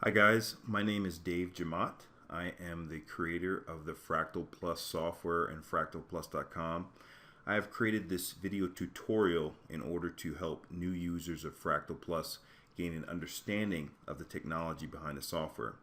Hi guys, my name is Dave Jamat. I am the creator of the Fractal Plus software and fractalplus.com. I have created this video tutorial in order to help new users of Fractal Plus gain an understanding of the technology behind the software.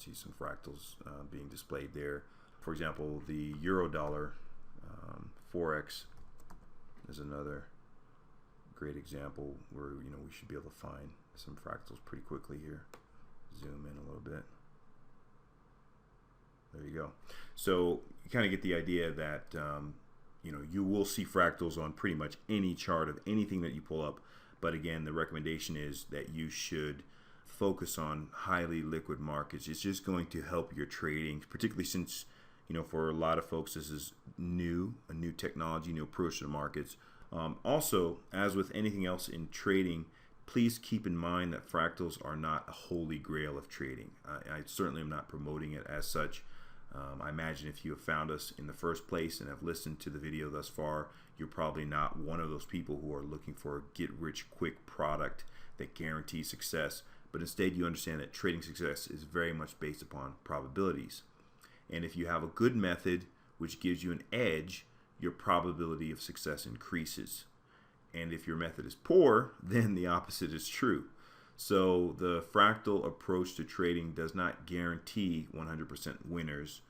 see some fractals being displayed there. For example, the euro dollar forex is another great example where we should be able to find some fractals pretty quickly here. Zoom in a little bit. There you go. So you kind of get the idea that you will see fractals on pretty much any chart of anything that you pull up. But again, the recommendation is that you should focus on highly liquid markets. It's just going to help your trading, particularly since for a lot of folks this is a new technology, new approach to the markets. Also, as with anything else in trading, please keep in mind that fractals are not a holy grail of trading. I certainly am not promoting it as such. I imagine if you have found us in the first place and have listened to the video thus far, you're probably not one of those people who are looking for a get-rich-quick product that guarantees success, but instead you understand that trading success is very much based upon probabilities. And if you have a good method which gives you an edge, your probability of success increases. And if your method is poor, then the opposite is true. So the fractal approach to trading does not guarantee 100% winners.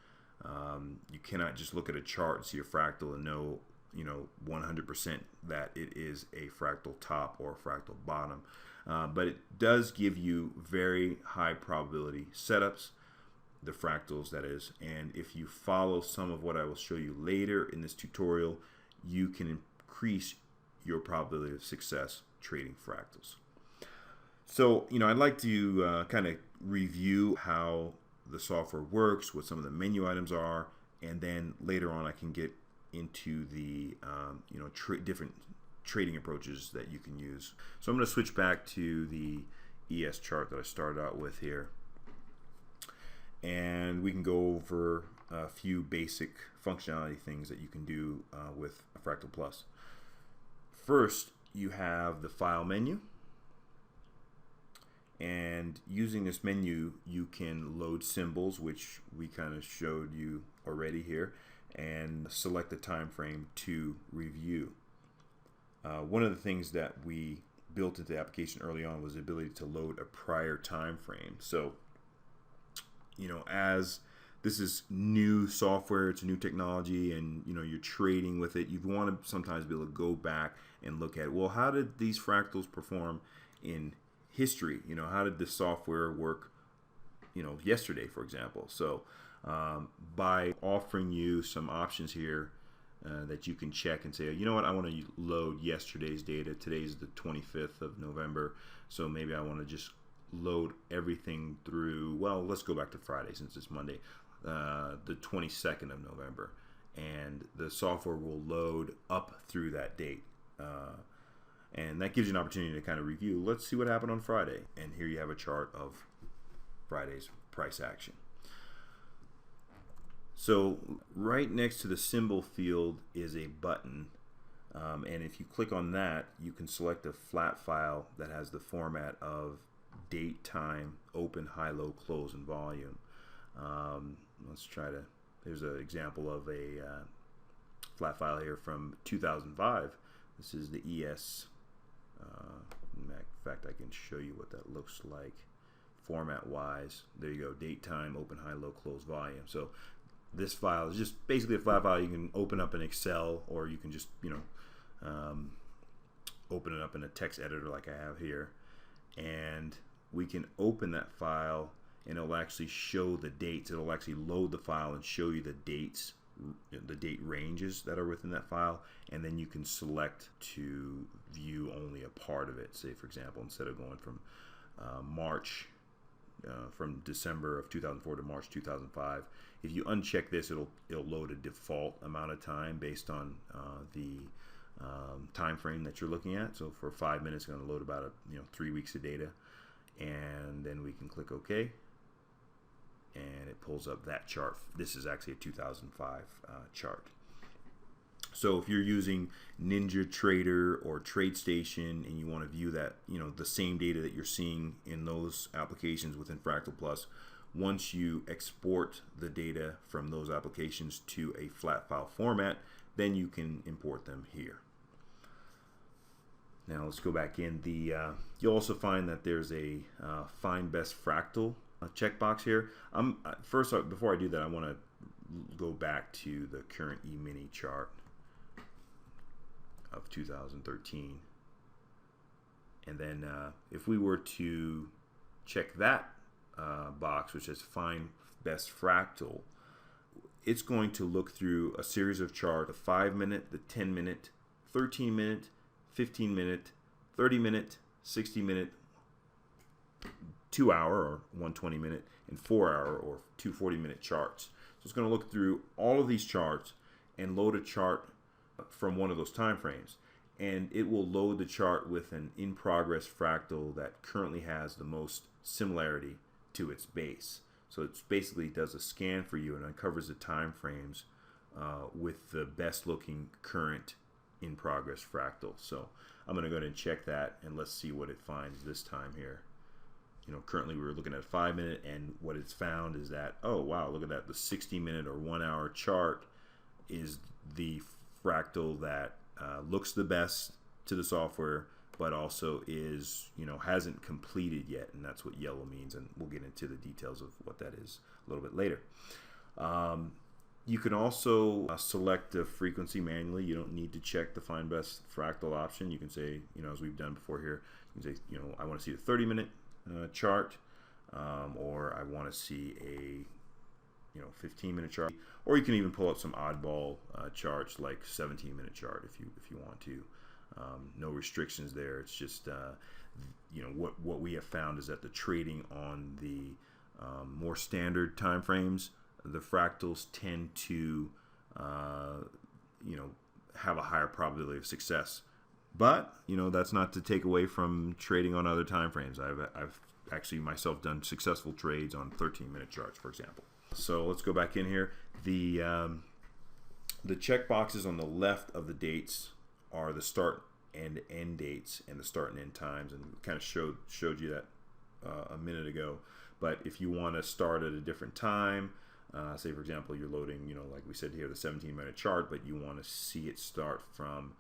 You cannot just look at a chart and see a fractal and know 100% that it is a fractal top or a fractal bottom. But it does give you very high probability setups, the fractals that is, and if you follow some of what I will show you later in this tutorial, you can increase your probability of success trading fractals. So I'd like to kind of review how the software works, what some of the menu items are, and then later on I can get into the different trading approaches that you can use. So I'm going to switch back to the ES chart that I started out with here, and we can go over a few basic functionality things that you can do with Fractal Plus. First, you have the file menu, and using this menu you can load symbols, which we kind of showed you already here, and select the time frame to review. One of the things that we built into the application early on was the ability to load a prior time frame. So as this is new software, it's a new technology, and you're trading with it, you want to sometimes be able to go back and look at, well, how did these fractals perform in history? How did this software work yesterday, for example? So by offering you some options here that you can check and say, you know what, I want to load yesterday's data. Today's the 25th of November, so maybe I want to just load everything through, well, let's go back to Friday since it's Monday, the 22nd of November, and the software will load up through that date, and that gives you an opportunity to kind of review, let's see what happened on Friday, and here you have a chart of Friday's price action. So right next to the symbol field is a button, and if you click on that, you can select a flat file that has the format of date, time, open, high, low, close, and volume. Let's try to, there's an example of a flat file here from 2005. This is the ES. In fact, I can show you what that looks like format wise. There you go, date, time, open, high, low, close, volume. So this file is just basically a flat file you can open up in Excel, or you can just open it up in a text editor like I have here, and we can open that file and it'll actually show the dates. It'll actually load the file and show you the dates, the date ranges that are within that file, and then you can select to view only a part of it. Say, for example, instead of going from from December of 2004 to March 2005, if you uncheck this, it'll load a default amount of time based on the time frame that you're looking at. So for 5 minutes, it's going to load about 3 weeks of data, and then we can click OK, and it pulls up that chart. This is actually a 2005 chart. So if you're using NinjaTrader or TradeStation and you want to view that, the same data that you're seeing in those applications within Fractal Plus, once you export the data from those applications to a flat file format, then you can import them here. Now let's go back in. You'll also find that there's a Find Best Fractal checkbox here. First, before I do that, I want to go back to the current E-mini chart of 2013, and then if we were to check that box, which says find best fractal, it's going to look through a series of charts: the 5-minute, the 10-minute, 13-minute, 15-minute, 30-minute, 60-minute, 2-hour or 120-minute, and 4-hour or 240-minute charts. So it's going to look through all of these charts and load a chart from one of those time frames. And it will load the chart with an in-progress fractal that currently has the most similarity to its base. So it basically does a scan for you and uncovers the time frames with the best looking current in-progress fractal. So I'm going to go ahead and check that, and let's see what it finds this time here. Currently we were looking at 5-minute, and what it's found is that, oh wow, look at that, the 60-minute or 1-hour chart is the fractal that looks the best to the software, but also is, hasn't completed yet, and that's what yellow means, and we'll get into the details of what that is a little bit later. You can also select the frequency manually. You don't need to check the find best fractal option. You can say, as we've done before here, you can say, I want to see the 30-minute chart, or I want to see a 15-minute chart, or you can even pull up some oddball charts like 17-minute chart if you want to. No restrictions there. It's just what we have found is that the trading on the more standard time frames, the fractals tend to have a higher probability of success. But that's not to take away from trading on other time frames. I've actually myself done successful trades on 13-minute charts, for example. So let's go back in here. The check boxes on the left of the dates are the start and end dates and the start and end times, and kind of showed you that a minute ago. But if you want to start at a different time, say for example you're loading, like we said here, the 17-minute chart, but you want to see it start from,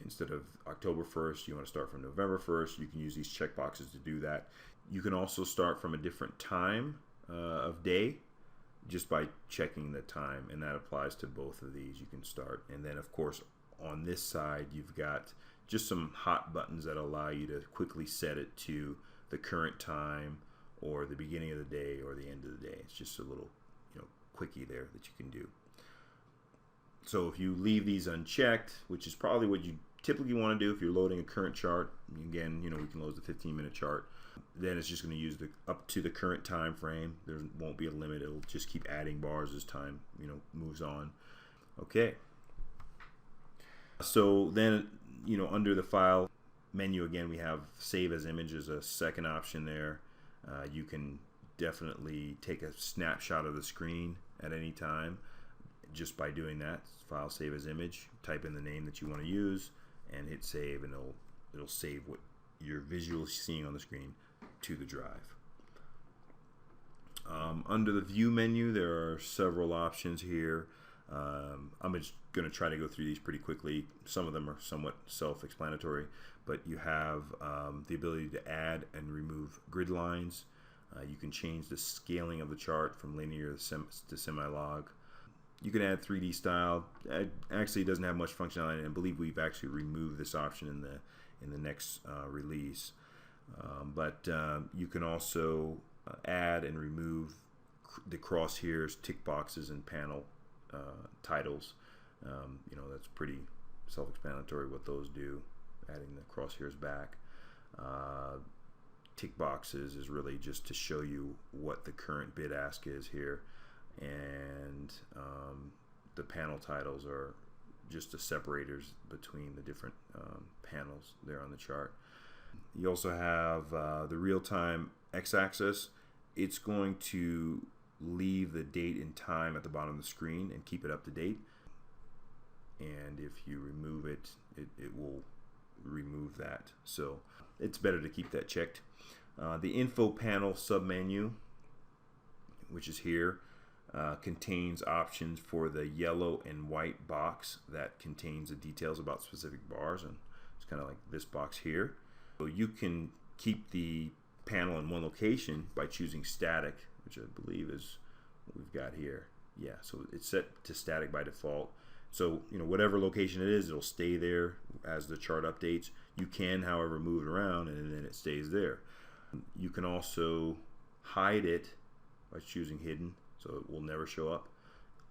instead of October 1st, you want to start from November 1st. You can use these check boxes to do that. You can also start from a different time of day just by checking the time, and that applies to both of these. You can start, and then of course on this side you've got just some hot buttons that allow you to quickly set it to the current time or the beginning of the day or the end of the day. It's just a little quickie there that you can do. So if you leave these unchecked, which is probably what you typically want to do if you're loading a current chart, again, we can load the 15-minute chart, then it's just going to use up to the current time frame. There won't be a limit. It'll just keep adding bars as time moves on. Okay. So then under the file menu, again, we have save as image as a second option there. You can definitely take a snapshot of the screen at any time just by doing that. File save as image, type in the name that you want to use and hit save, and it'll save what you're visually seeing on the screen to the drive. Under the view menu, there are several options here. I'm just going to try to go through these pretty quickly. Some of them are somewhat self-explanatory, but you have the ability to add and remove grid lines. You can change the scaling of the chart from linear to semi-log. You can add 3D style. Actually, it doesn't have much functionality, and I believe we've actually removed this option in the next release. But you can also add and remove the crosshairs, tick boxes, and panel titles. That's pretty self-explanatory what those do. Adding the crosshairs back. Tick boxes is really just to show you what the current bid ask is here, and the panel titles are just the separators between the different panels there on the chart. You also have the real-time x-axis. It's going to leave the date and time at the bottom of the screen and keep it up to date, and if you remove it, it will remove that. So it's better to keep that checked. The info panel submenu, which is here, contains options for the yellow and white box that contains the details about specific bars, and it's kind of like this box here. So you can keep the panel in one location by choosing static, which I believe is what we've got here. Yeah, so it's set to static by default. So, whatever location it is, it'll stay there as the chart updates. You can, however, move it around and then it stays there. You can also hide it by choosing hidden, so it will never show up.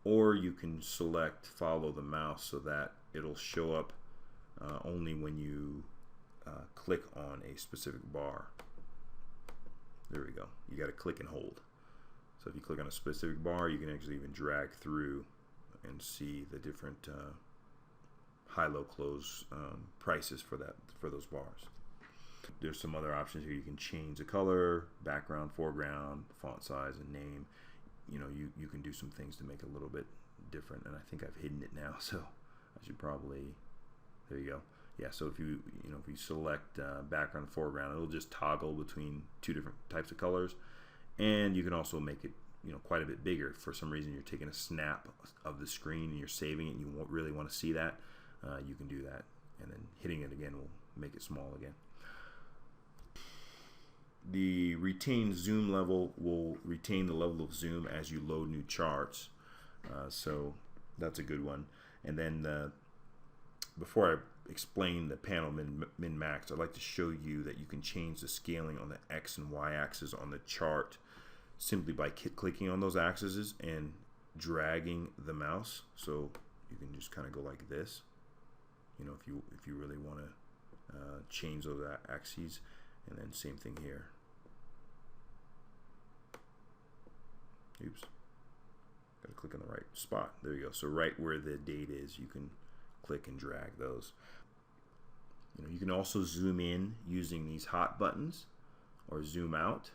Or you can select follow the mouse so that it'll show up only when you click on a specific bar. There we go. You got to click and hold. So if you click on a specific bar, you can actually even drag through and see the different high, low, close prices for those bars. There's some other options here. You can change the color, background, foreground, font size, and name. You can do some things to make it a little bit different, and I think I've hidden it now, so I should probably, there you go. Yeah, so if you select background and foreground, it'll just toggle between two different types of colors, and you can also make it quite a bit bigger. If for some reason you're taking a snap of the screen and you're saving it and you won't really want to see that, you can do that, and then hitting it again will make it small again. The retained zoom level will retain the level of zoom as you load new charts, so that's a good one. And then before I explain the panel min max, I'd like to show you that you can change the scaling on the X and Y axis on the chart simply by clicking on those axes and dragging the mouse. So you can just kind of go like this, if you really want to change those axes. And then same thing here. Oops, gotta click on the right spot. There you go. So right where the date is, you can click and drag those. You can also zoom in using these hot buttons, or zoom out.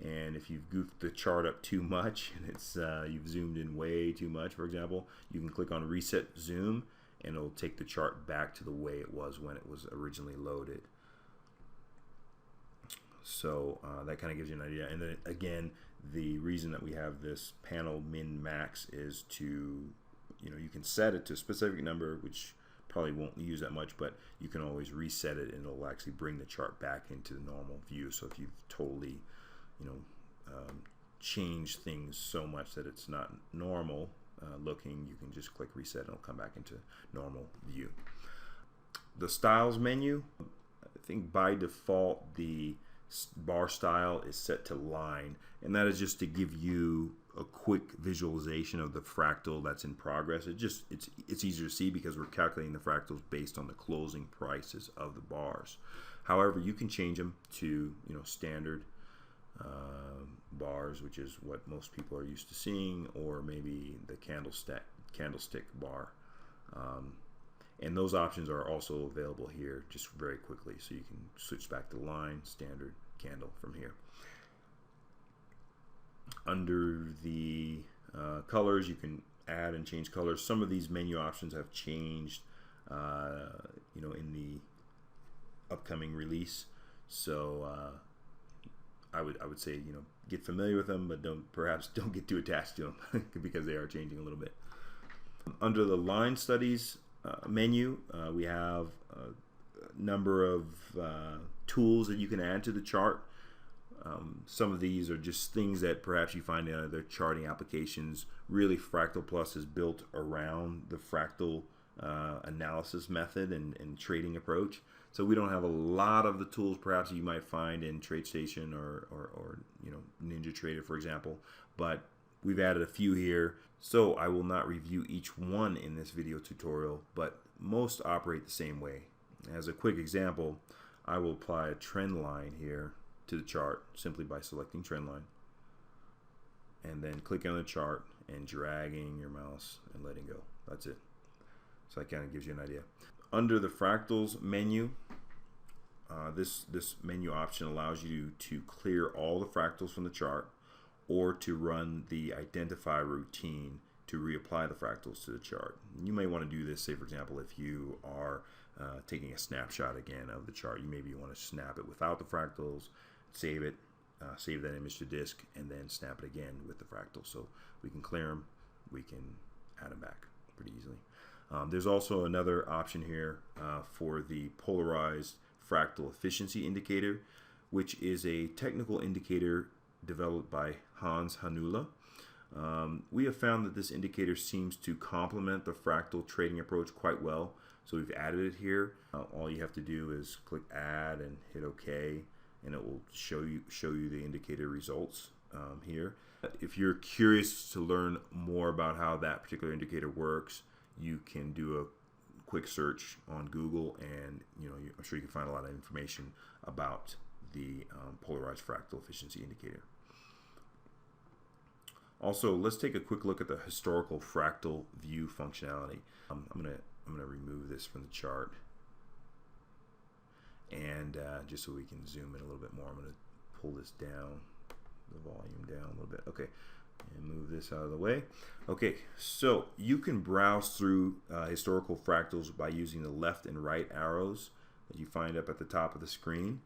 And if you've goofed the chart up too much and it's you've zoomed in way too much, for example, you can click on reset zoom and it'll take the chart back to the way it was when it was originally loaded. So that kind of gives you an idea. And then again, the reason that we have this panel min max is to, you can set it to a specific number, which probably won't use that much, but you can always reset it and it'll actually bring the chart back into the normal view. So if you've totally, changed things so much that it's not normal looking, you can just click reset and it'll come back into normal view. The styles menu, I think by default the bar style is set to line, and that is just to give you a quick visualization of the fractal that's in progress. It's easier to see because we're calculating the fractals based on the closing prices of the bars. However, you can change them to standard bars, which is what most people are used to seeing, or maybe the candlestick bar. And those options are also available here just very quickly, so you can switch back to line, standard, candle from here. Under the colors, you can add and change colors. Some of these menu options have changed in the upcoming release, so I would say get familiar with them, but perhaps don't get too attached to them because they are changing a little bit. Under the line studies menu, we have a number of tools that you can add to the chart. Some of these are just things that perhaps you find in other charting applications. Really, Fractal Plus is built around the fractal analysis method and trading approach. So we don't have a lot of the tools perhaps you might find in TradeStation or NinjaTrader, for example, but we've added a few here. So I will not review each one in this video tutorial, but most operate the same way. As a quick example, I will apply a trend line here to the chart simply by selecting trend line and then clicking on the chart and dragging your mouse and letting go. That's it. So that kind of gives you an idea. Under the fractals menu, this menu option allows you to clear all the fractals from the chart, or to run the identify routine to reapply the fractals to the chart. You may want to do this, say for example, if you are taking a snapshot again of the chart. You maybe want to snap it without the fractals, save it, save that image to disk, and then snap it again with the fractals. So we can clear them, we can add them back pretty easily. There's also another option here for the polarized fractal efficiency indicator, which is a technical indicator developed by Hans Hanula. We have found that this indicator seems to complement the fractal trading approach quite well, so we've added it here. All you have to do is click add and hit OK, and it will show you the indicator results here. If you're curious to learn more about how that particular indicator works, you can do a quick search on Google, and I'm sure you can find a lot of information about the polarized fractal efficiency indicator. Also, let's take a quick look at the historical fractal view functionality. I'm gonna remove this from the chart, and just so we can zoom in a little bit more, I'm gonna pull this down, the volume down a little bit. Okay, and move this out of the way. Okay, so you can browse through historical fractals by using the left and right arrows that you find up at the top of the screen,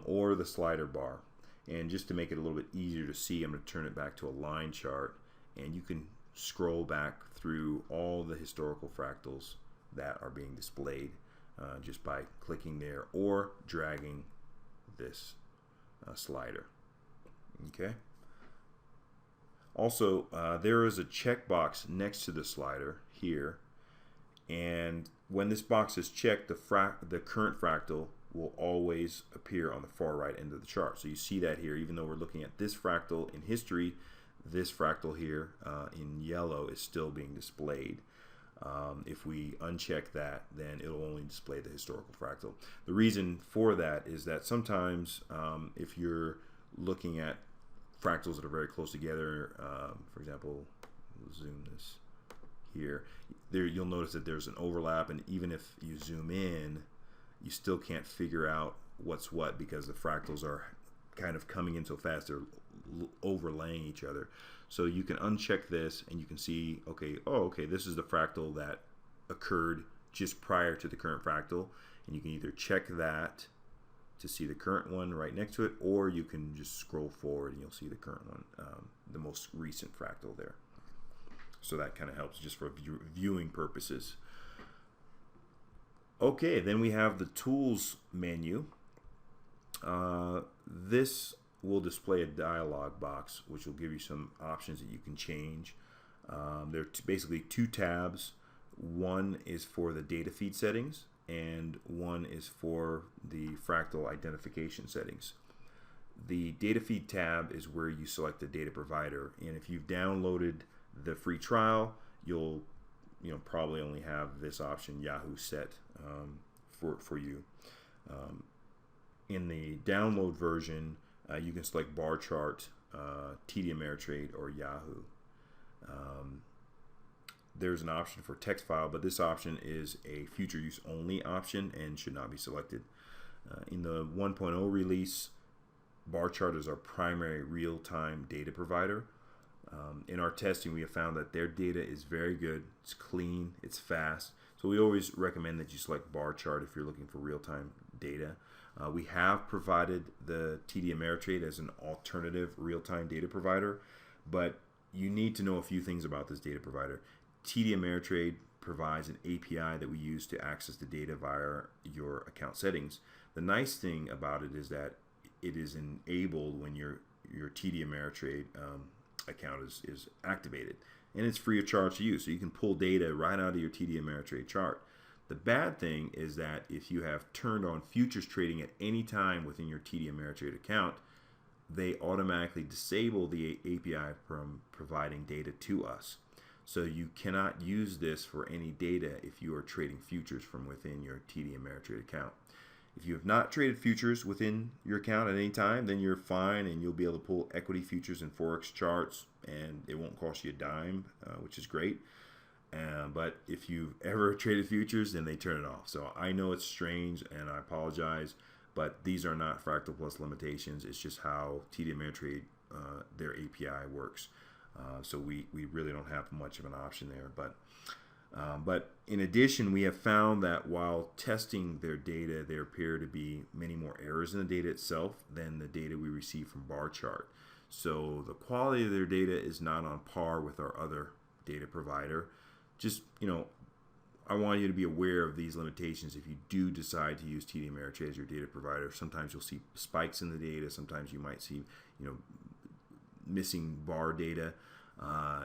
or the slider bar. And just to make it a little bit easier to see, I'm going to turn it back to a line chart, and you can scroll back through all the historical fractals that are being displayed just by clicking there or dragging this slider. Okay. Also, there is a checkbox next to the slider here, and when this box is checked, the current fractal will always appear on the far right end of the chart. So you see that here, even though we're looking at this fractal in history, this fractal here in yellow is still being displayed. If we uncheck that, then it'll only display the historical fractal. The reason for that is that sometimes if you're looking at fractals that are very close together, for example, we'll zoom this here, you'll notice that there's an overlap, and even if you zoom in, you still can't figure out what's what because the fractals are kind of coming in so fast they're overlaying each other. So you can uncheck this and you can see, okay, this is the fractal that occurred just prior to the current fractal, and you can either check that to see the current one right next to it, or you can just scroll forward and you'll see the current one, the most recent fractal there. So that kind of helps just for viewing purposes. Okay, then we have the tools menu. This will display a dialog box which will give you some options that you can change. There are basically two tabs. One is for the data feed settings, and one is for the fractal identification settings. The data feed tab is where you select the data provider, and if you've downloaded the free trial, you'll probably only have this option, Yahoo, set for you. In the download version, you can select bar chart, TD Ameritrade, or Yahoo. There's an option for text file, but this option is a future use only option and should not be selected. In the 1.0 release, bar chart is our primary real-time data provider. In our testing, we have found that their data is very good, it's clean, it's fast. So we always recommend that you select bar chart if you're looking for real-time data. We have provided the TD Ameritrade as an alternative real-time data provider, but you need to know a few things about this data provider. TD Ameritrade provides an API that we use to access the data via your account settings. The nice thing about it is that it is enabled when your TD Ameritrade account is activated, and it's free of charge to use, so you can pull data right out of your TD Ameritrade chart. The bad thing is that if you have turned on futures trading at any time within your TD Ameritrade account, they automatically disable the API from providing data to us. So you cannot use this for any data if you are trading futures from within your TD Ameritrade account. If you have not traded futures within your account at any time, then you're fine, and you'll be able to pull equity futures and Forex charts, and it won't cost you a dime, which is great. But if you've ever traded futures, then they turn it off. So I know it's strange, and I apologize, but these are not Fractal Plus limitations. It's just how TD Ameritrade, their API works. So we really don't have much of an option there. But in addition, we have found that while testing their data, there appear to be many more errors in the data itself than the data we receive from bar chart. So the quality of their data is not on par with our other data provider. Just, I want you to be aware of these limitations if you do decide to use TD Ameritrade as your data provider. Sometimes you'll see spikes in the data. Sometimes you might see, missing bar data.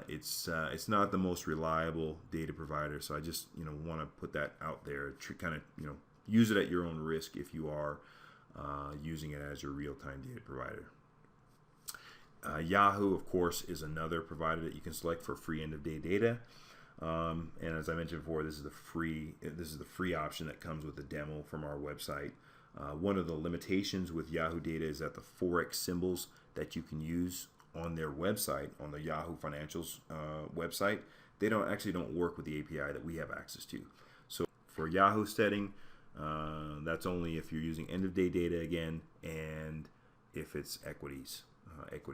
It's not the most reliable data provider. So I just want to put that out there. Kind of use it at your own risk if you are using it as your real-time data provider. Yahoo, of course, is another provider that you can select for free end-of-day data. And as I mentioned before, this is the free option that comes with the demo from our website. One of the limitations with Yahoo data is that the Forex symbols that you can use on their website, on the Yahoo Financials website, they don't work with the API that we have access to. So for Yahoo setting, that's only if you're using end-of-day data again, and if it's equity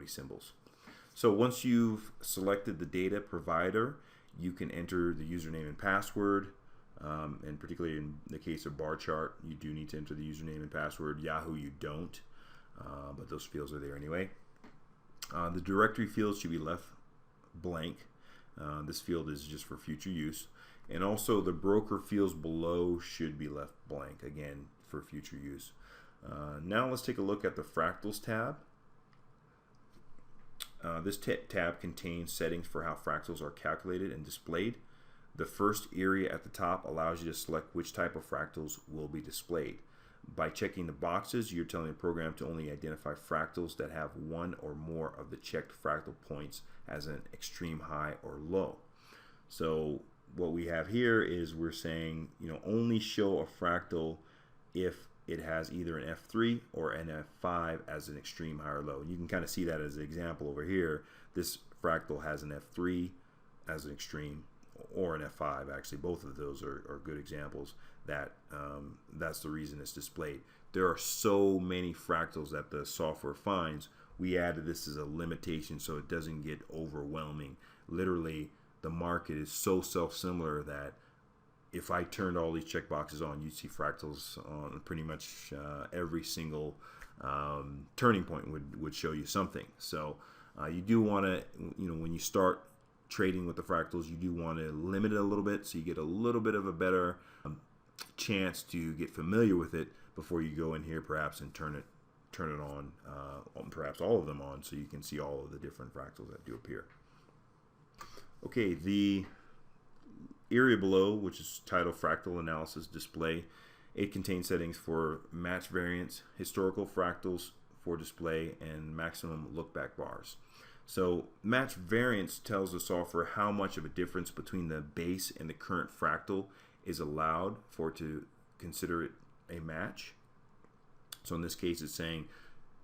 symbols. So once you've selected the data provider, you can enter the username and password, and particularly in the case of bar chart, you do need to enter the username and password. Yahoo, you don't, but those fields are there anyway. The directory field should be left blank. This field is just for future use. And also the broker fields below should be left blank, again, for future use. Now let's take a look at the Fractals tab. This tab contains settings for how fractals are calculated and displayed. The first area at the top allows you to select which type of fractals will be displayed. By checking the boxes, you're telling the program to only identify fractals that have one or more of the checked fractal points as an extreme high or low. So what we have here is we're saying, only show a fractal if it has either an F3 or an F5 as an extreme high or low. And you can kind of see that as an example over here. This fractal has an F3 as an extreme, or an F5. Actually, both of those are good examples. That's the reason it's displayed. There are so many fractals that the software finds. We added this as a limitation so it doesn't get overwhelming. Literally, the market is so self-similar that if I turned all these checkboxes on, you'd see fractals on pretty much every single turning point would show you something. So you do want to, when you start trading with the fractals, you do want to limit it a little bit so you get a little bit of a better chance to get familiar with it before you go in here perhaps and turn it on, perhaps all of them on, so you can see all of the different fractals that do appear. Okay, the area below, which is titled Fractal Analysis Display, it contains settings for match variance, historical fractals for display, and maximum look-back bars. So match variance tells the software how much of a difference between the base and the current fractal is allowed for it to consider it a match. So in this case, it's saying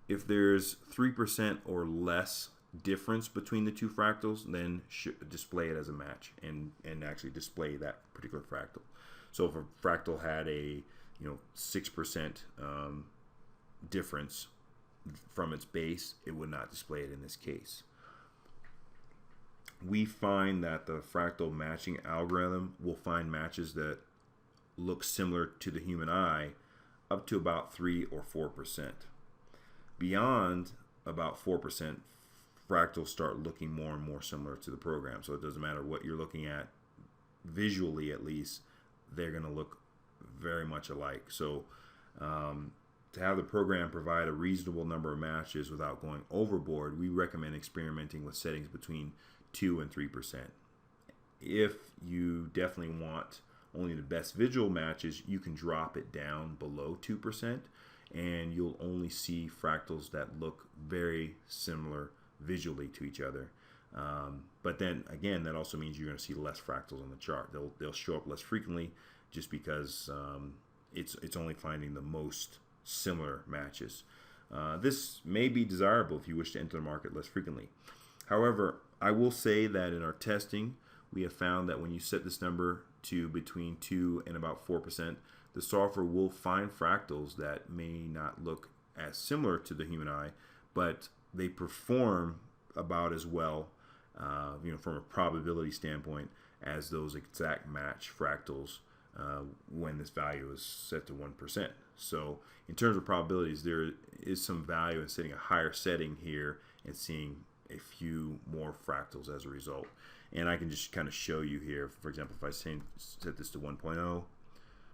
if there's 3% or less difference between the two fractals, then display it as a match and actually display that particular fractal. So if a fractal had a 6% difference from its base, it would not display it in this case. We find that the fractal matching algorithm will find matches that look similar to the human eye up to about 3 or 4%. Beyond about 4%, fractals start looking more and more similar to the program. So it doesn't matter what you're looking at, visually at least, they're going to look very much alike. So to have the program provide a reasonable number of matches without going overboard, we recommend experimenting with settings between 2 and 3%. If you definitely want only the best visual matches, you can drop it down below 2%, and you'll only see fractals that look very similar visually to each other. But then again, that also means you're going to see less fractals on the chart. They'll show up less frequently just because it's only finding the most similar matches. This may be desirable if you wish to enter the market less frequently. However, I will say that in our testing, we have found that when you set this number to between 2 and about 4%, the software will find fractals that may not look as similar to the human eye, but they perform about as well, from a probability standpoint, as those exact match fractals when this value is set to 1%. So in terms of probabilities, there is some value in setting a higher setting here and seeing a few more fractals as a result. And I can just kind of show you here. For example, if I set this to 1.0,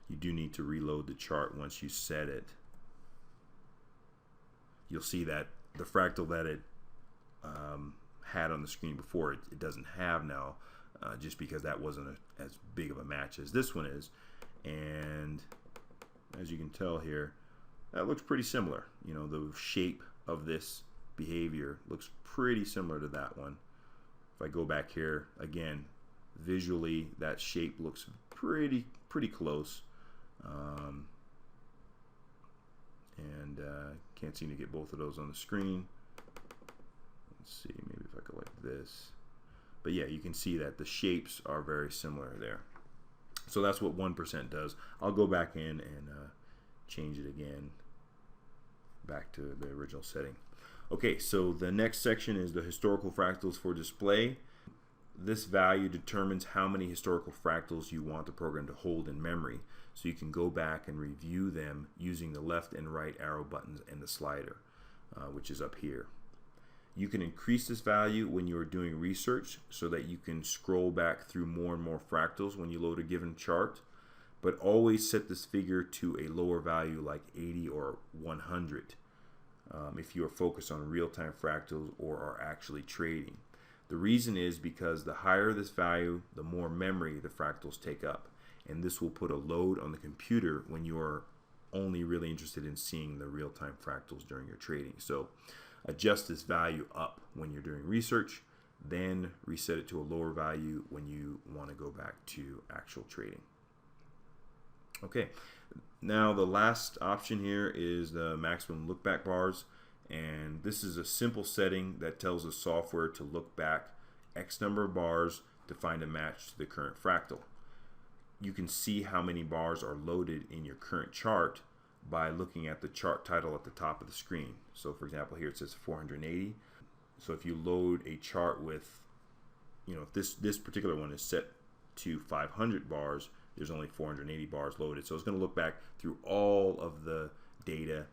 you do need to reload the chart once you set it. You'll see that the fractal that it had on the screen before, it doesn't have now, just because that wasn't as big of a match as this one is. And as you can tell here, that looks pretty similar. You know, the shape of this behavior looks pretty similar to that one. If I go back here again, visually that shape looks pretty close. Can't seem to get both of those on the screen. Let's see, maybe if I go like this. But yeah, you can see that the shapes are very similar there. So that's what 1% does. I'll go back in and change it again back to the original setting. Okay, so the next section is the historical fractals for display. This value determines how many historical fractals you want the program to hold in memory, so you can go back and review them using the left and right arrow buttons and the slider, which is up here. You can increase this value when you are doing research so that you can scroll back through more and more fractals when you load a given chart, but always set this figure to a lower value like 80 or 100 if you are focused on real-time fractals or are actually trading. The reason is because the higher this value, the more memory the fractals take up, and this will put a load on the computer when you are only really interested in seeing the real-time fractals during your trading. So adjust this value up when you're doing research, then reset it to a lower value when you want to go back to actual trading. Okay, now the last option here is the maximum look back bars, and this is a simple setting that tells the software to look back X number of bars to find a match to the current fractal. You can see how many bars are loaded in your current chart by looking at the chart title at the top of the screen. So for example, here it says 480. So if you load a chart with, you know, if this particular one is set to 500 bars, there's only 480 bars loaded. So it's going to look back through all of the data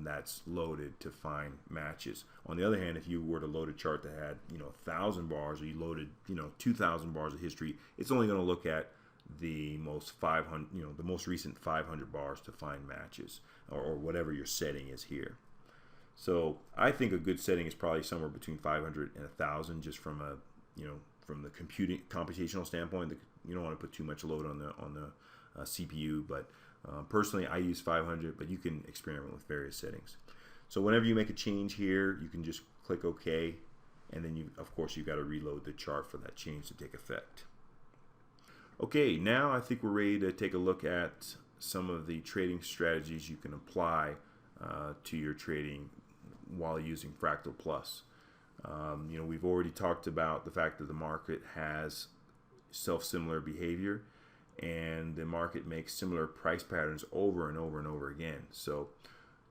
that's loaded to find matches. On the other hand, if you were to load a chart that had, you know, 1,000 bars, or you loaded, you know, 2,000 bars of history, it's only going to look at the most 500, you know, the most recent 500 bars to find matches, or whatever your setting is here. So I think a good setting is probably somewhere between 500 and 1,000, just from a, you know, from the computational standpoint. You don't want to put too much load on the CPU, but personally I use 500, but you can experiment with various settings. So whenever you make a change here, you can just click OK, and then you, of course, you've got to reload the chart for that change to take effect. Okay, now I think we're ready to take a look at some of the trading strategies you can apply to your trading while using Fractal Plus. You know, we've already talked about the fact that the market has self-similar behavior, and the market makes similar price patterns over and over and over again. So,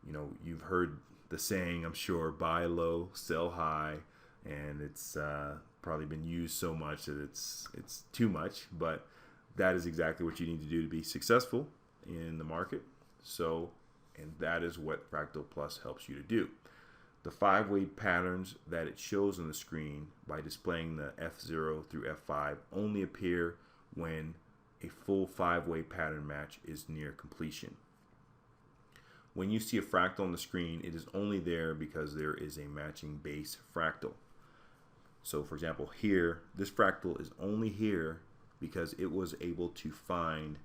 you know, you've heard the saying, I'm sure, buy low, sell high, and it's probably been used so much that it's too much, but that is exactly what you need to do to be successful in the market. So, and that is what Fractal Plus helps you to do. The 5-way patterns that it shows on the screen by displaying the F0 through F5 only appear when a full 5-way pattern match is near completion. When you see a fractal on the screen, it is only there because there is a matching base fractal. So for example, here, this fractal is only here because it was able to find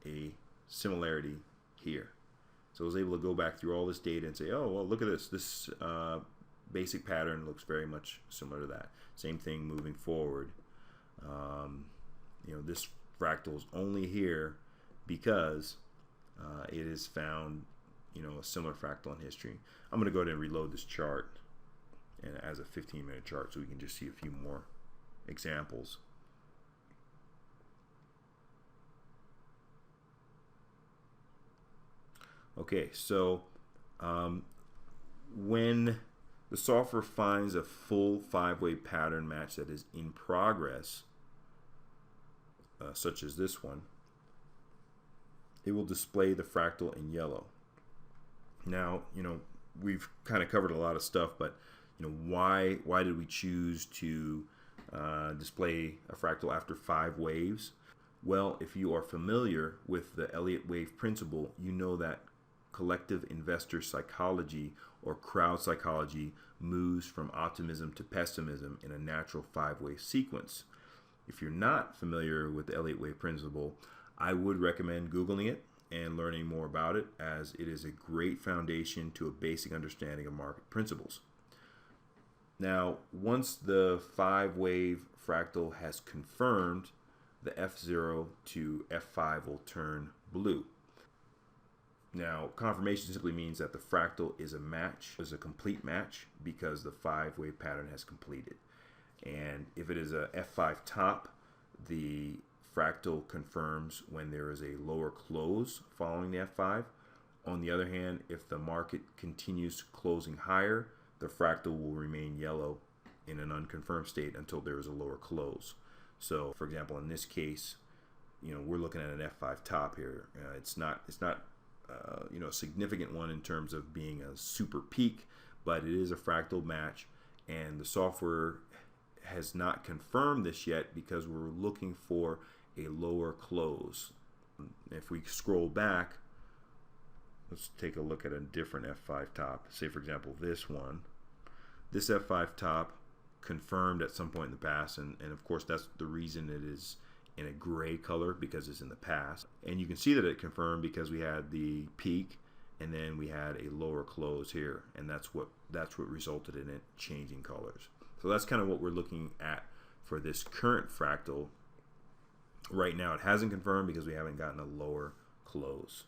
a similarity here. So I was able to go back through all this data and say, oh, well, look at this. This basic pattern looks very much similar to that. Same thing moving forward. You know, this fractal is only here because it has found, you know, a similar fractal in history. I'm going to go ahead and reload this chart and as a 15-minute chart so we can just see a few more examples. Okay, so when the software finds a full 5-way pattern match that is in progress, such as this one, it will display the fractal in yellow. Now, you know, we've kind of covered a lot of stuff, but you know, why did we choose to display a fractal after 5 waves? Well, if you are familiar with the Elliott wave principle, you know that collective investor psychology or crowd psychology moves from optimism to pessimism in a natural 5-wave sequence. If you're not familiar with the Elliott wave principle, I would recommend Googling it and learning more about it, as it is a great foundation to a basic understanding of market principles. Now, once the 5-wave fractal has confirmed, the F0 to F5 will turn blue. Now, confirmation simply means that the fractal is a match, is a complete match, because the 5-wave pattern has completed. And if it is a F5 top, the fractal confirms when there is a lower close following the F5. On the other hand, if the market continues closing higher, the fractal will remain yellow in an unconfirmed state until there is a lower close. So, for example, in this case, we're looking at an F5 top here. It's not a significant one in terms of being a super peak, but it is a fractal match, and the software has not confirmed this yet because we're looking for a lower close. If we scroll back, let's take a look at a different F5 top. Say, for example, this one. This F5 top confirmed at some point in the past, and of course that's the reason it is in a gray color, because it's in the past. And you can see that it confirmed because we had the peak and then we had a lower close here, and that's what resulted in it changing colors. So that's kind of what we're looking at for this current fractal. Right now it hasn't confirmed because we haven't gotten a lower close.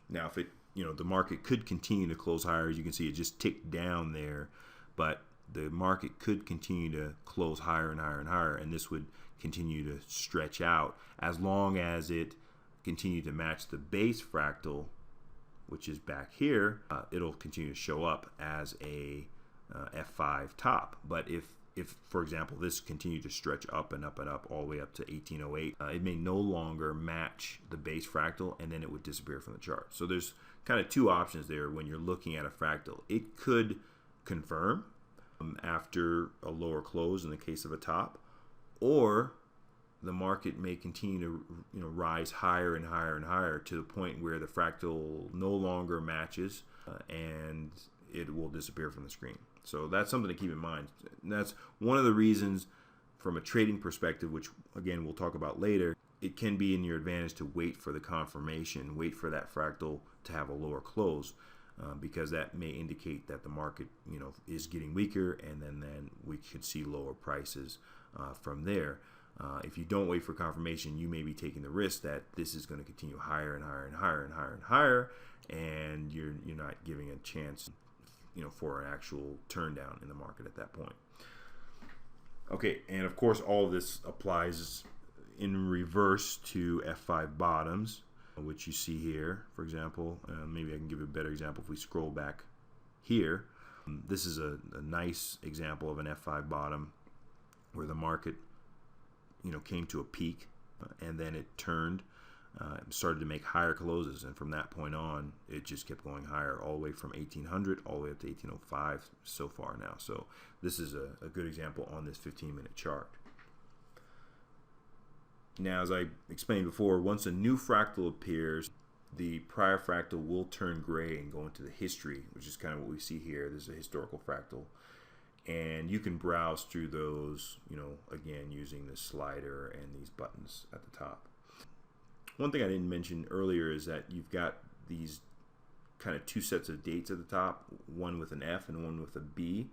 Now, if it, the market could continue to close higher, as you can see, it just ticked down there, but the market could continue to close higher and higher and higher, and this would continue to stretch out as long as it continued to match the base fractal, which is back here. It'll continue to show up as a F5 top. But if for example this continued to stretch up and up and up all the way up to 1808, it may no longer match the base fractal, and then it would disappear from the chart. So there's kind of two options there when you're looking at a fractal. It could confirm after a lower close in the case of a top, or the market may continue to rise higher and higher and higher to the point where the fractal no longer matches and it will disappear from the screen. So that's something to keep in mind. And that's one of the reasons, from a trading perspective, which again we'll talk about later, it can be in your advantage to wait for the confirmation, wait for that fractal to have a lower close, because that may indicate that the market is getting weaker, and then we could see lower prices from there. If you don't wait for confirmation, you may be taking the risk that this is going to continue higher and higher and higher and higher and higher, and you're not giving a chance for an actual turn down in the market at that point. Okay, and of course all of this applies in reverse to F5 bottoms, which you see here. For example, maybe I can give you a better example if we scroll back here. This is a nice example of an F5 bottom where the market came to a peak, and then it turned, started to make higher closes, and from that point on it just kept going higher all the way from 1800 all the way up to 1805 so far now. So this is a good example on this 15-minute chart. Now, as I explained before, once a new fractal appears, the prior fractal will turn gray and go into the history, which is kind of what we see here. This is a historical fractal, and you can browse through those, again, using this slider and these buttons at the top. One thing I didn't mention earlier is that you've got these kind of two sets of dates at the top, one with an F and one with a B.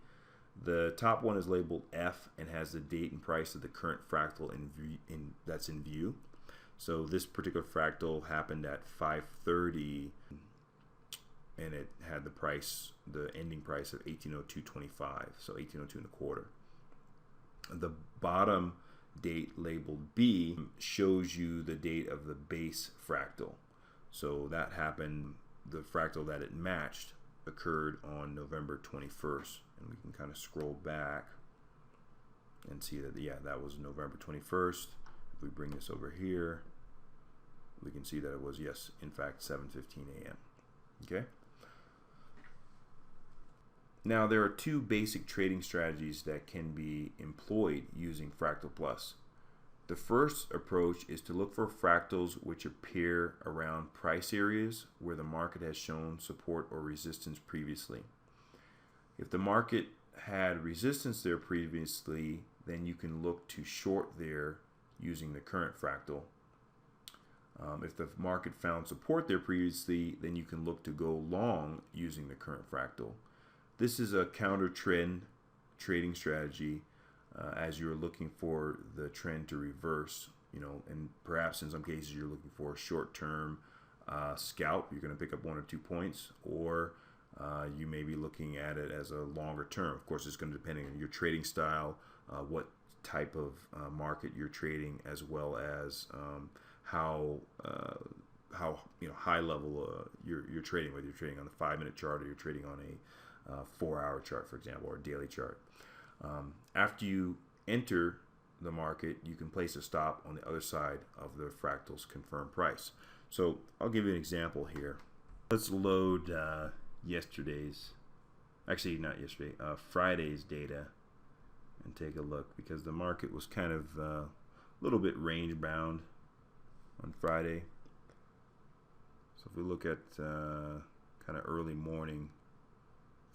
The top one is labeled F and has the date and price of the current fractal that's in view. So this particular fractal happened at 5:30, and it had the ending price of 1802.25, so 1802 and a quarter. The bottom date labeled B shows you the date of the base fractal. So that happened, the fractal that it matched occurred on November 21st, and we can kind of scroll back and see that, yeah, that was November 21st. If we bring this over here, we can see that it was, yes, in fact, 7:15 a.m. Okay. Now, there are two basic trading strategies that can be employed using Fractal Plus. The first approach is to look for fractals which appear around price areas where the market has shown support or resistance previously. If the market had resistance there previously, then you can look to short there using the current fractal. If the market found support there previously, then you can look to go long using the current fractal. This is a counter trend trading strategy as you're looking for the trend to reverse, and perhaps in some cases you're looking for a short-term scalp. You're going to pick up 1 or 2 points, or you may be looking at it as a longer term. Of course, it's going to depend on your trading style, what type of market you're trading, as well as how high level you're trading, whether you're trading on the 5-minute chart or you're trading on a 4-hour chart, for example, or a daily chart. After you enter the market, you can place a stop on the other side of the fractal's confirmed price. So I'll give you an example here. Let's load Friday's data and take a look, because the market was kind of a little bit range bound on Friday. So if we look at kind of early morning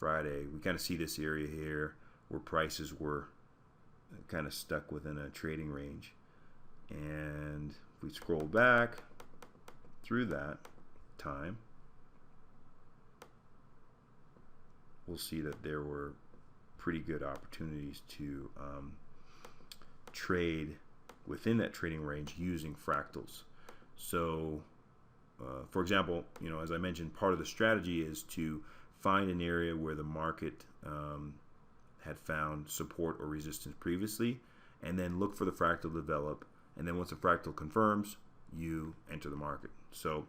Friday, we kind of see this area here where prices were kind of stuck within a trading range. And if we scroll back through that time, we'll see that there were pretty good opportunities to trade within that trading range using fractals. So for example, as I mentioned, part of the strategy is to find an area where the market had found support or resistance previously, and then look for the fractal to develop, and then once the fractal confirms, you enter the market. So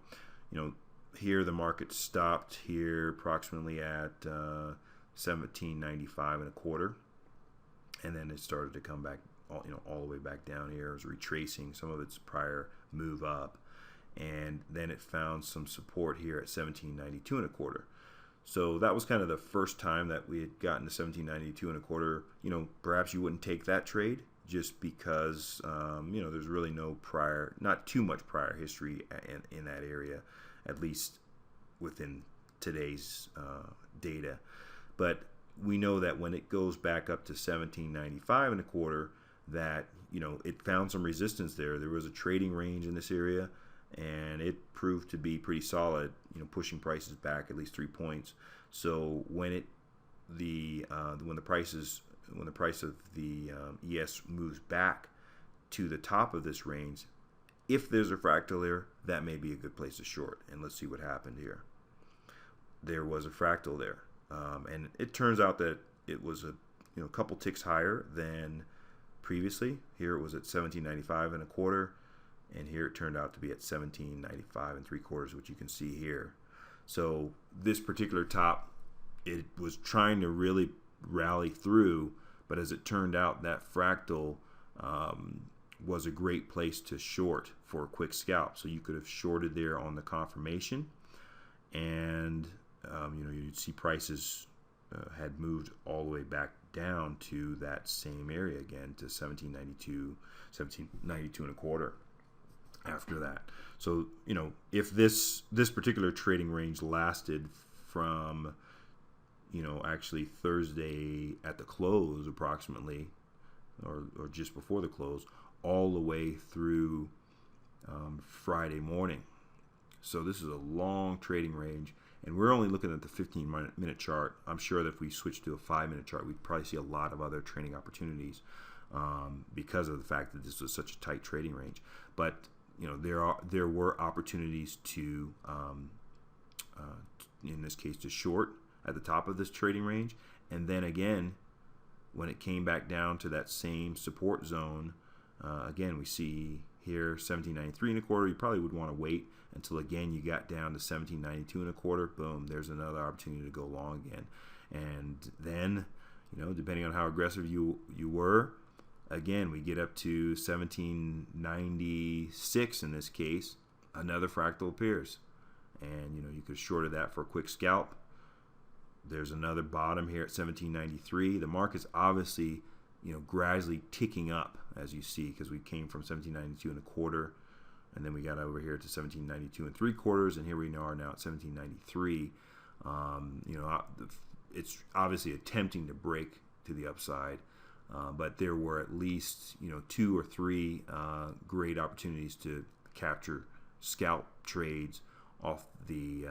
here the market stopped here approximately at 17.95 and a quarter, and then it started to come back all the way back down here. It was retracing some of its prior move up, and then it found some support here at 17.92 and a quarter. So that was kind of the first time that we had gotten to 17.92 and a quarter. Perhaps you wouldn't take that trade just because there's really not too much prior history in that area, at least within today's data. But we know that when it goes back up to 17.95 and a quarter, that it found some resistance there. There was a trading range in this area, and it proved to be pretty solid, pushing prices back at least 3 points. So when the price of the ES moves back to the top of this range, if there's a fractal there, that may be a good place to short. And let's see what happened here. There was a fractal there, and it turns out that it was a couple ticks higher than previously. Here it was at 17.95 and a quarter, and here it turned out to be at 17.95 and 3/4, which you can see here. So this particular top, it was trying to really rally through, but as it turned out, that fractal was a great place to short for a quick scalp. So you could have shorted there on the confirmation, and you'd see prices had moved all the way back down to that same area again, to 17.92 and a quarter after that. So if this particular trading range lasted from actually Thursday at the close approximately, or just before the close, all the way through Friday morning. So this is a long trading range, and we're only looking at the 15-minute chart. I'm sure that if we switch to a 5-minute chart, we'd probably see a lot of other trading opportunities because of the fact that this was such a tight trading range. But there were opportunities to, in this case, to short at the top of this trading range, and then again, when it came back down to that same support zone, again we see here 17.93 and a quarter. You probably would want to wait until again you got down to 17.92 and a quarter. Boom, there's another opportunity to go long again, and then depending on how aggressive you were, again we get up to 17.96 in this case, another fractal appears, and you could have shorted that for a quick scalp. There's another bottom here at 1793. The market's obviously, gradually ticking up, as you see, because we came from 1792 and a quarter, and then we got over here to 1792 and 3/4, and here we are now at 1793. It's obviously attempting to break to the upside, but there were at least 2 or 3 great opportunities to capture scalp trades off the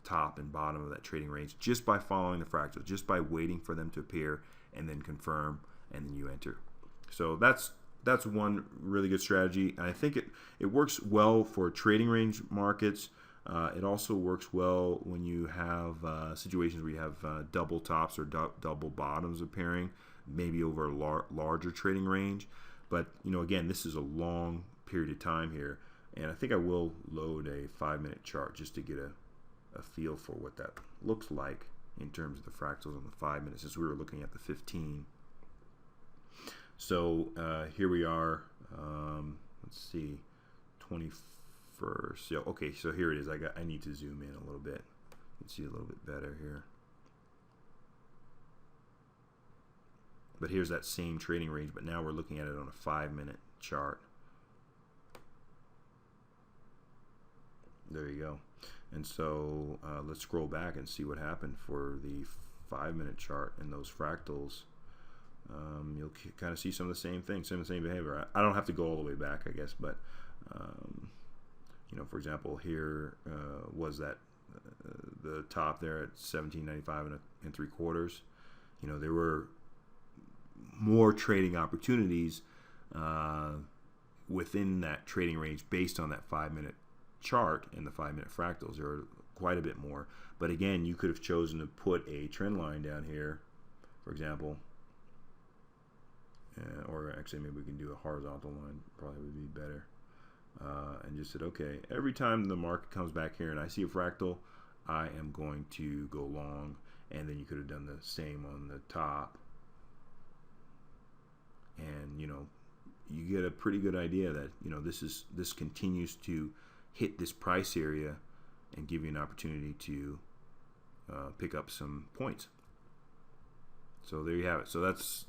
top and bottom of that trading range just by following the fractals, just by waiting for them to appear and then confirm, and then you enter. So that's one really good strategy, and I think it works well for trading range markets. It also works well when you have situations where you have double tops or double bottoms appearing, maybe over a larger trading range. But again, this is a long period of time here, and I think I will load a 5-minute chart just to get a feel for what that looks like in terms of the fractals on the 5 minutes, since we were looking at the 15. So here we are. Let's see, 21st. Okay, so here it is. I need to zoom in a little bit. You can see a little bit better here. But here's that same trading range, but now we're looking at it on a 5-minute chart. There you go. And so let's scroll back and see what happened for the 5-minute chart and those fractals. You'll kind of see some of the same things, some of the same behavior. I don't have to go all the way back, I guess, but for example, here was that the top there at 1795 and 3/4. There were more trading opportunities within that trading range based on that 5-minute chart and the 5-minute fractals. There are quite a bit more, but again, you could have chosen to put a trend line down here, for example, or actually maybe we can do a horizontal line, probably would be better, and just said, okay, every time the market comes back here and I see a fractal, I am going to go long. And then you could have done the same on the top, and you get a pretty good idea that this continues to hit this price area and give you an opportunity to pick up some points. So there you have it. So that's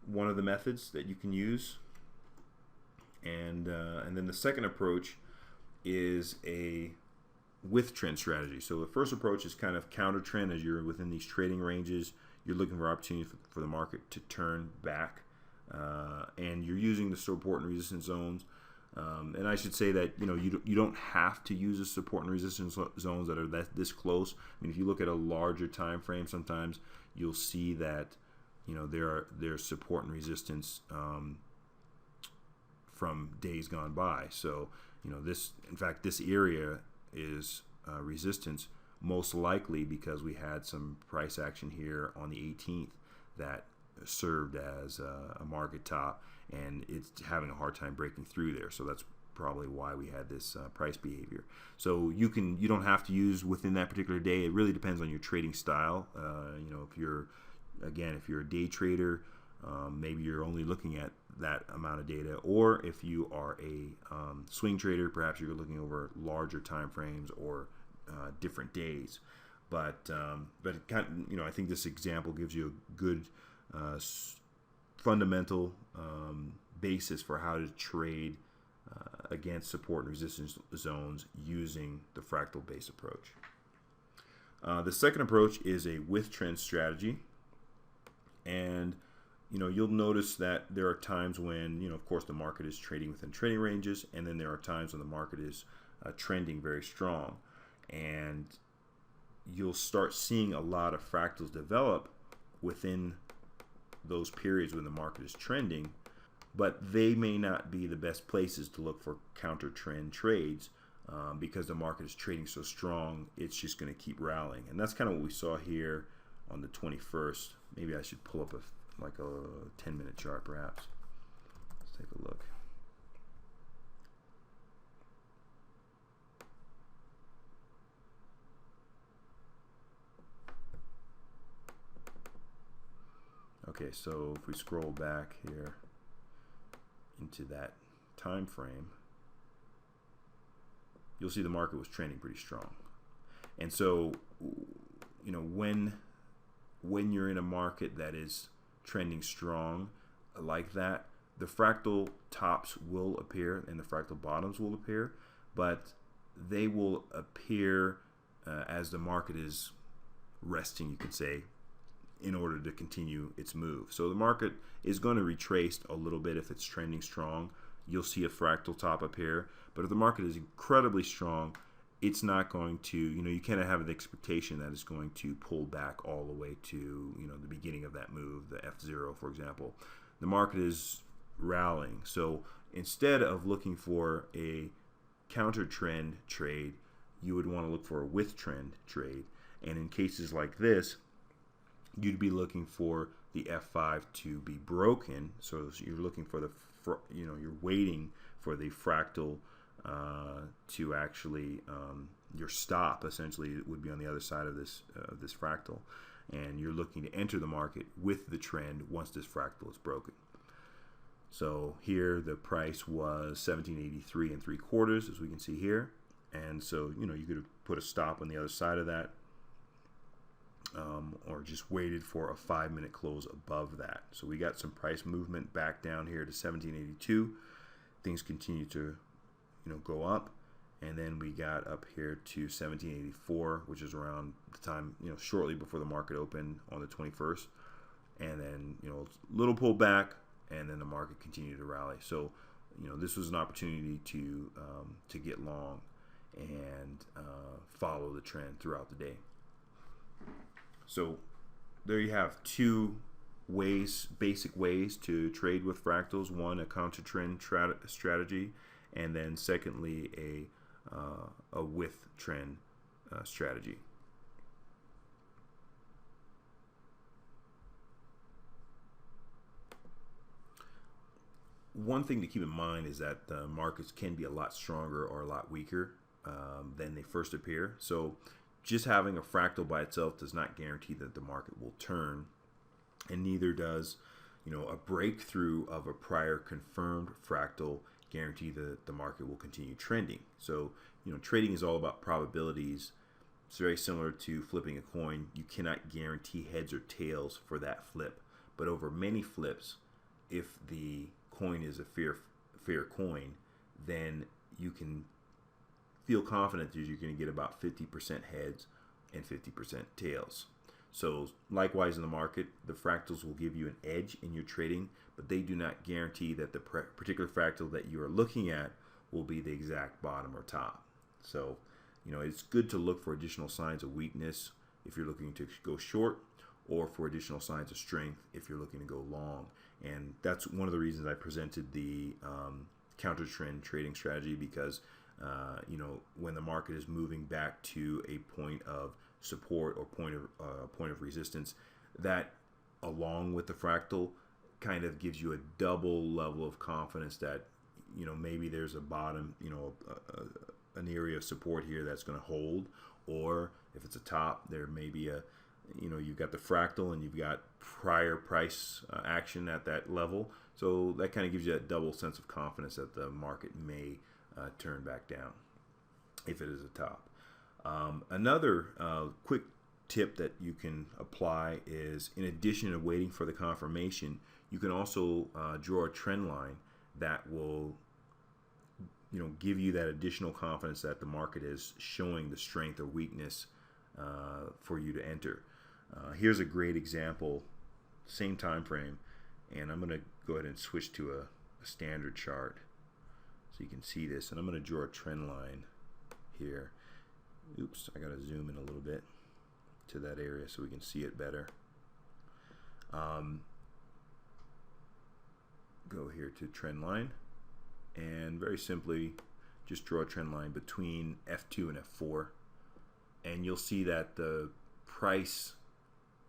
one of the methods that you can use, and then the second approach is a with trend strategy. So the first approach is kind of counter trend. As you're within these trading ranges, you're looking for opportunity for the market to turn back, and you're using the support and resistance zones. And I should say that you don't have to use the support and resistance zones that are this close. I mean, if you look at a larger time frame, sometimes you'll see that there's support and resistance from days gone by. So in fact this area is resistance, most likely because we had some price action here on the 18th that served as a market top, and it's having a hard time breaking through there. So that's probably why we had this price behavior. So you don't have to use within that particular day. It really depends on your trading style. If you're a day trader, maybe you're only looking at that amount of data, or if you are a swing trader, perhaps you're looking over larger time frames or different days. But I think this example gives you a good fundamental basis for how to trade against support and resistance zones using the fractal base approach. The second approach is a with trend strategy, and you'll notice that there are times when of course the market is trading within trading ranges, and then there are times when the market is trending very strong, and you'll start seeing a lot of fractals develop within those periods when the market is trending, but they may not be the best places to look for counter trend trades because the market is trading so strong. It's just going to keep rallying, and that's kind of what we saw here on the 21st. Maybe I should pull up a 10-minute chart perhaps. Let's take a look. Okay, so if we scroll back here into that time frame, you'll see the market was trending pretty strong. And so when you're in a market that is trending strong like that, the fractal tops will appear and the fractal bottoms will appear, but they will appear as the market is resting, you could say, in order to continue its move. So the market is going to retrace a little bit. If it's trending strong, you'll see a fractal top appear. But if the market is incredibly strong, it's not going to, you cannot have the expectation that it's going to pull back all the way to, the beginning of that move, the F0, for example. The market is rallying. So instead of looking for a counter trend trade, you would want to look for a with trend trade. And in cases like this, you'd be looking for the F5 to be broken. So you're looking for you're waiting for the fractal to actually, your stop essentially would be on the other side of this fractal, and you're looking to enter the market with the trend once this fractal is broken. So here the price was 1783 3/4, as we can see here, and so you could have put a stop on the other side of that, or just waited for a 5-minute close above that. So we got some price movement back down here to 1782. Things continue to go up, and then we got up here to 1784, which is around the time, shortly before the market opened on the 21st, and then little pullback, and then the market continued to rally. So this was an opportunity to get long and follow the trend throughout the day. So there you have two basic ways to trade with fractals. One, a counter trend strategy, and then secondly, a with trend strategy. One thing to keep in mind is that the markets can be a lot stronger or a lot weaker than they first appear. So just having a fractal by itself does not guarantee that the market will turn, and neither does a breakthrough of a prior confirmed fractal guarantee that the market will continue trending. So trading is all about probabilities. It's very similar to flipping a coin. You cannot guarantee heads or tails for that flip, but over many flips, if the coin is a fair coin, then you can feel confident that you're going to get about 50% heads and 50% tails. So likewise in the market, the fractals will give you an edge in your trading, but they do not guarantee that the particular fractal that you are looking at will be the exact bottom or top. So it's good to look for additional signs of weakness if you're looking to go short, or for additional signs of strength if you're looking to go long. And that's one of the reasons I presented the counter trend trading strategy, because when the market is moving back to a point of support or point of resistance, that along with the fractal kind of gives you a double level of confidence that maybe there's a bottom, an area of support here that's going to hold, or if it's a top, there may be you've got the fractal and you've got prior price action at that level. So that kind of gives you that double sense of confidence that the market may turn back down if it is a top. Another quick tip that you can apply is, in addition to waiting for the confirmation, you can also draw a trend line that will give you that additional confidence that the market is showing the strength or weakness for you to enter. Here's a great example, same time frame, and I'm going to go ahead and switch to a standard chart so you can see this, and I'm going to draw a trend line here. Oops, I got to zoom in a little bit to that area so we can see it better. Go here to trend line, and very simply just draw a trend line between F2 and F4, and you'll see that the price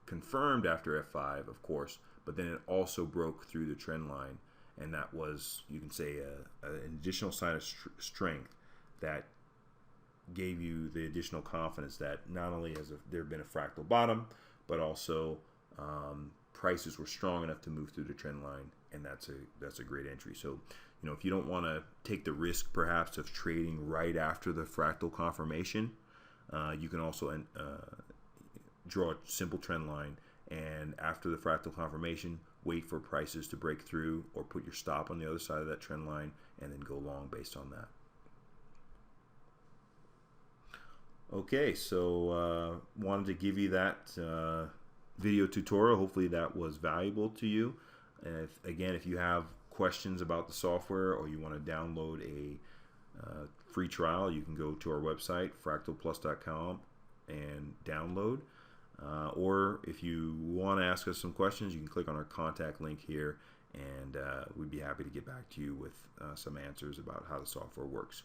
confirmed after F5, of course, but then it also broke through the trend line, and that was, you can say, an additional sign of strength that gave you the additional confidence that not only has there been a fractal bottom, but also prices were strong enough to move through the trend line, and that's a great entry. So if you don't want to take the risk perhaps of trading right after the fractal confirmation, you can also draw a simple trend line, and after the fractal confirmation, wait for prices to break through or put your stop on the other side of that trend line, and then go long based on that. Okay, so wanted to give you that video tutorial. Hopefully that was valuable to you. And again, if you have questions about the software or you want to download a free trial, you can go to our website, fractalplus.com, and download. Or if you want to ask us some questions, you can click on our contact link here, and we'd be happy to get back to you with some answers about how the software works.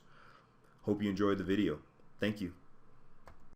Hope you enjoyed the video. Thank you.